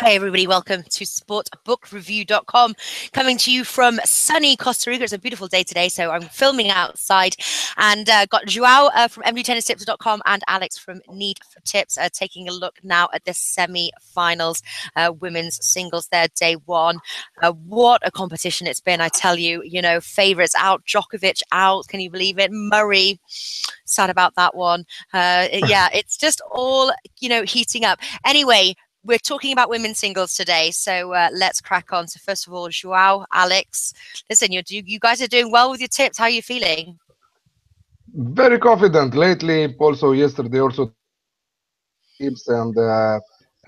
Hi everybody, welcome to sportbookreview.com, coming to you from sunny Costa Rica. It's a beautiful day today, so I'm filming outside, and got Joao from mdtennistips.com and Alex from Need for Tips taking a look now at the semi-finals, women's singles there, day one. What a competition it's been, I tell you. You know, favourites out, Djokovic out, can you believe it? Murray, sad about that one. Yeah, it's just all, you know, heating up. Anyway, we're talking about women's singles today, so let's crack on. So first of all, Joao, Alex, listen, you guys are doing well with your tips. How are you feeling? Very confident lately. Also yesterday, also tips, and I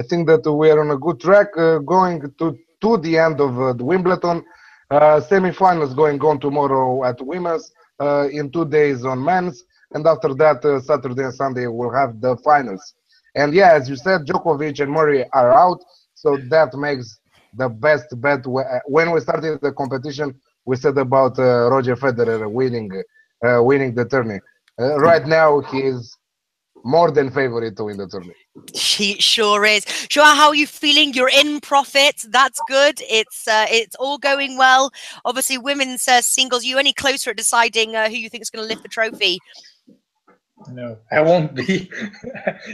think that we are on a good track going to the end of the Wimbledon semi-finals going on tomorrow at women's, in 2 days on men's, and after that Saturday and Sunday we'll have the finals. And yeah, as you said, Djokovic and Murray are out, so that makes the best bet. When we started the competition, we said about Roger Federer winning the tourney. Right now, he is more than favorite to win the tourney. She sure is. Joao, how are you feeling? You're in profit. That's good. It's all going well. Obviously, women's singles. You any closer at deciding who you think is going to lift the trophy? No, I won't be.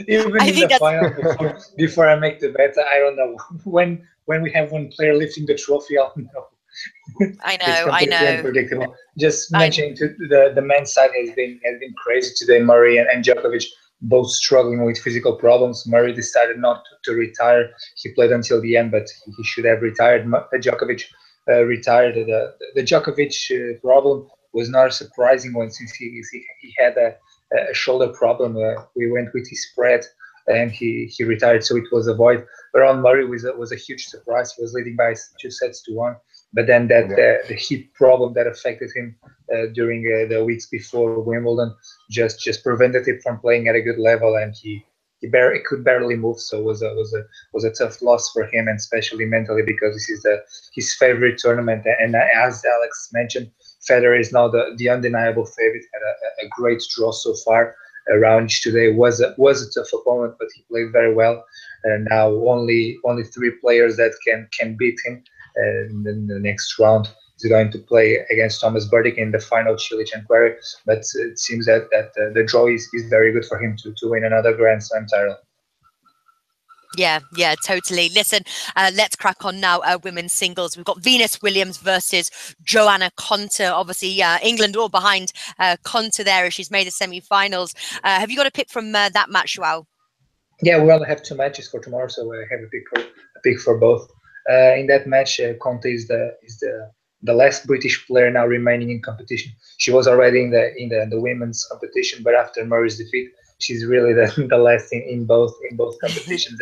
Even I in think the that's final, before I make the bet, I don't know when we have one player lifting the trophy. I'll know. I It's know. I completely know. unpredictable. Just I know. mentioning to the men's side has been crazy today. Murray and Djokovic both struggling with physical problems. Murray decided not to retire. He played until the end, but he should have retired. Djokovic retired. The Djokovic problem was not a surprising one, since he had a shoulder problem. We went with his spread, and he retired, so it was a void. But on Murray was a huge surprise. He was leading by 2 sets to 1, but then that Yeah. the heat problem that affected him during the weeks before Wimbledon just prevented him from playing at a good level, and he could barely move. So it was a tough loss for him, and especially mentally, because this is his favorite tournament. And as Alex mentioned, Federer is now the undeniable favorite. Had a great draw so far. Raonic today was a tough opponent, but he played very well. And now only three players that can beat him. And then the next round is going to play against Thomas Berdych in the final, Cilic and Querrey. But it seems that the draw is very good for him to win another Grand Slam title. Yeah, totally. Listen, let's crack on now. Women's singles. We've got Venus Williams versus Joanna Konta. Obviously, England all behind Konta there as she's made the semi-finals. Have you got a pick from that match, Joao? Yeah, we only have 2 matches for tomorrow, so I have a pick for both. In that match, Konta is the last British player now remaining in competition. She was already in the women's competition, but after Murray's defeat, she's really the last in both competitions,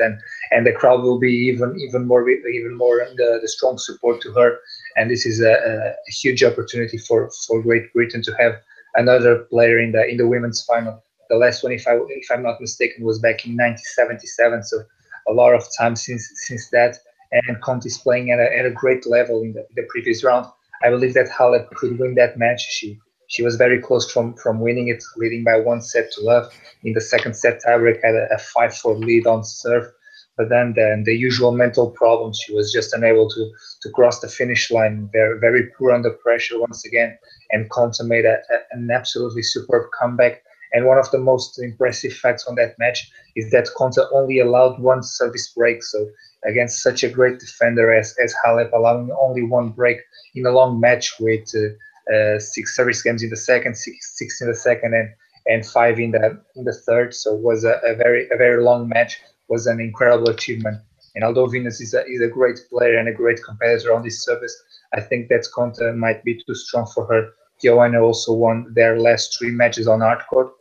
and the crowd will be even more the strong support to her. And this is a huge opportunity for Great Britain to have another player in the women's final. The last one, if I'm not mistaken, was back in 1977. So a lot of time since that. And Conte is playing at a great level in the previous round. I believe that Halep could win that match. She was very close from winning it, leading by 1 set to 0. In the second set, tiebreak had a 5-4 lead on serve. But then the usual mental problems, she was just unable to cross the finish line. Very, very poor under pressure once again. And Konta made an absolutely superb comeback. And one of the most impressive facts on that match is that Konta only allowed one service break. So against such a great defender as Halep, allowing only one break in a long match with 6 service games in the second, six in the second, and 5 in the third. So it was a very long match. Was an incredible achievement. And although Venus is a great player and a great competitor on this surface, I think that Konta might be too strong for her. Joanna also won their last 3 matches on hard court.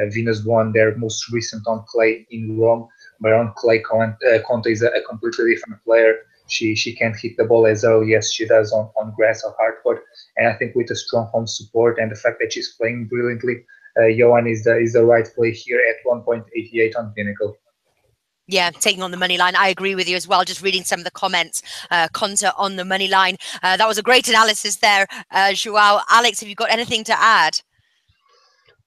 Venus won their most recent on clay in Rome, but on clay, Konta is a completely different player. She can't hit the ball as early as she does on grass or hard court. And I think with a strong home support and the fact that she's playing brilliantly, Joanna is the right play here at 1.88 on Pinnacle. Yeah, taking on the money line. I agree with you as well. Just reading some of the comments, Konta on the money line. That was a great analysis there, Joao. Alex, have you got anything to add?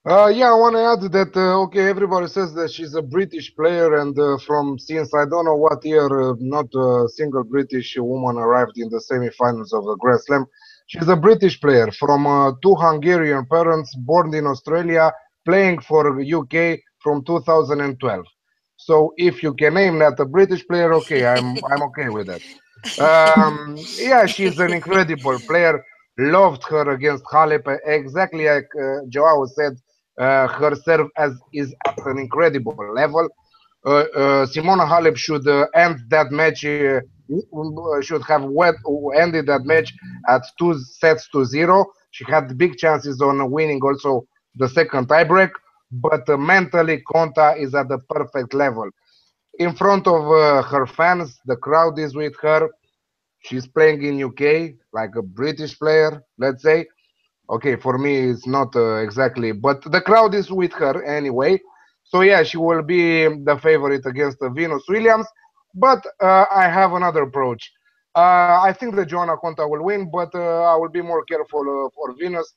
Yeah, I want to add that okay, everybody says that she's a British player, and from since I don't know what year, not a single British woman arrived in the semifinals of the Grand Slam. She's a British player from two Hungarian parents, born in Australia, playing for UK from 2012. So if you can name that a British player, okay, I'm okay with that. Yeah, she's an incredible player. Loved her against Halep, exactly like Joao said. Her serve is at an incredible level. Simona Halep should end that match. Should have ended that match at 2-0. She had big chances on winning also the second tiebreak, but mentally Konta is at the perfect level. In front of her fans, the crowd is with her. She's playing in UK like a British player, let's say. Okay, for me it's not exactly, but the crowd is with her anyway. So yeah, she will be the favorite against Venus Williams. But I have another approach. I think that Joanna Konta will win, but I will be more careful for Venus.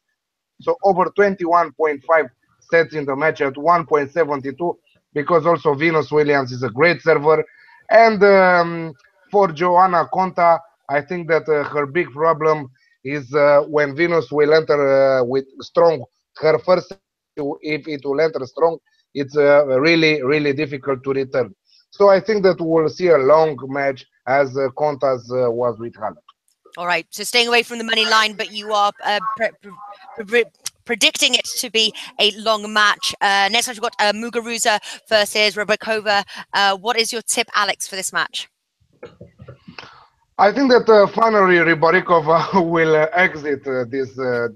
So over 21.5 sets in the match at 1.72, because also Venus Williams is a great server. And for Joanna Konta, I think that her big problem is when Venus will enter with strong, her first set, if it will enter strong, it's really, really difficult to return. So I think that we'll see a long match as Konta's was with Halep. All right, so staying away from the money line, but you are predicting it to be a long match. Next time we've got Muguruza versus Rybarikova. What is your tip, Alex, for this match? I think that finally Rybarikova will exit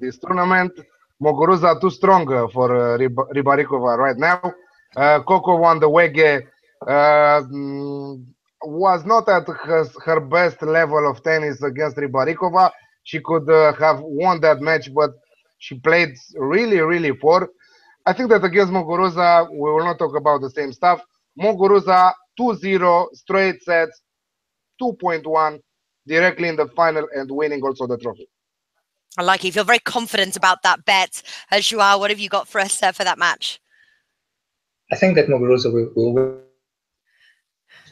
this tournament. Muguruza too strong for Rybarikova right now. Coco van de Wege was not at her best level of tennis against Rybarikova. She could have won that match, but she played really, really poor. I think that against Muguruza, we will not talk about the same stuff. Muguruza 2-0, straight sets, 2.1 directly in the final and winning also the trophy. I like it. You feel very confident about that bet. Joao, what have you got for us for that match? I think that Muguruza will win.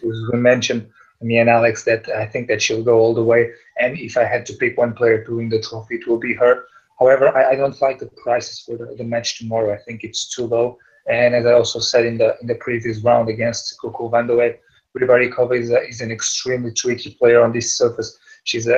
We mentioned, me and Alex, that I think that she'll go all the way. And if I had to pick one player to win the trophy, it will be her. However, I don't like the prices for the match tomorrow. I think it's too low. And as I also said in the previous round against Coco van de Wijk, Rybarikova is an extremely tricky player on this surface. She's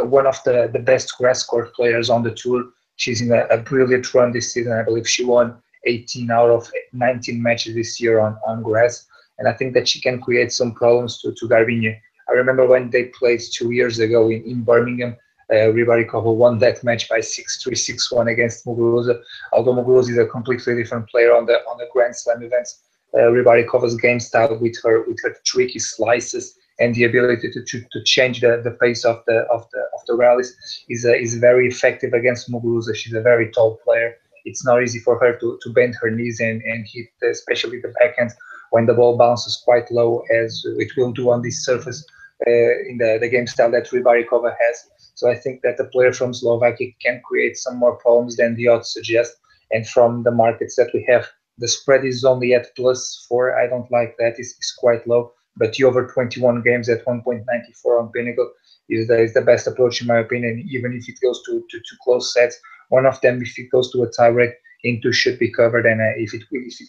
one of the best grass court players on the tour. She's in a brilliant run this season. I believe she won 18 out of 19 matches this year on grass. And I think that she can create some problems to Garbiñe. I remember when they played 2 years ago in Birmingham, Rybarikova won that match by 6-3, 6-1 against Muguruza. Although Muguruza is a completely different player on the Grand Slam events, Rybarikova's game style with her tricky slices and the ability to change the pace of the rallies is very effective against Muguruza. She's a very tall player. It's not easy for her to bend her knees and hit, especially the backhand, when the ball bounces quite low, as it will do on this surface in the game style that Rybarikova has. So I think that the player from Slovakia can create some more problems than the odds suggest. And from the markets that we have, the spread is only at +4. I don't like that. It's quite low. But the over 21 games at 1.94 on Pinnacle is the best approach in my opinion. Even if it goes to close sets, one of them, if it goes to a tiebreak, into should be covered. And if it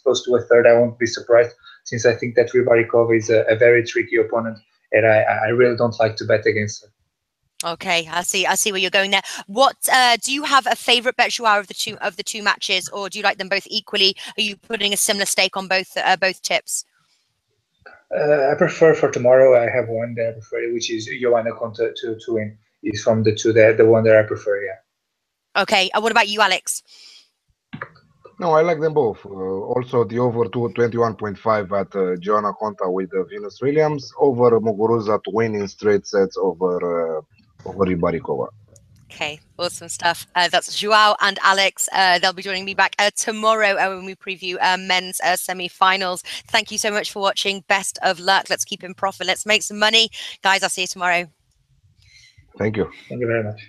goes to a third, I won't be surprised, since I think that Rybarikova is a very tricky opponent, and I really don't like to bet against her. Okay, I see where you're going there. What do you have a favorite bet, Joao, of the two matches, or do you like them both equally? Are you putting a similar stake on both tips? I prefer for tomorrow. I have one that I prefer, which is Joanna Konta to win. Is from the two, the one that I prefer. Yeah. Okay. What about you, Alex? No, I like them both. Also, the over 21.5 at Joanna Konta with Venus Williams, over Muguruza to win in straight sets over Rybarikova. Okay, awesome stuff. That's Joao and Alex. They'll be joining me back tomorrow when we preview men's semi-finals. Thank you so much for watching. Best of luck. Let's keep in profit. Let's make some money. Guys, I'll see you tomorrow. Thank you. Thank you very much.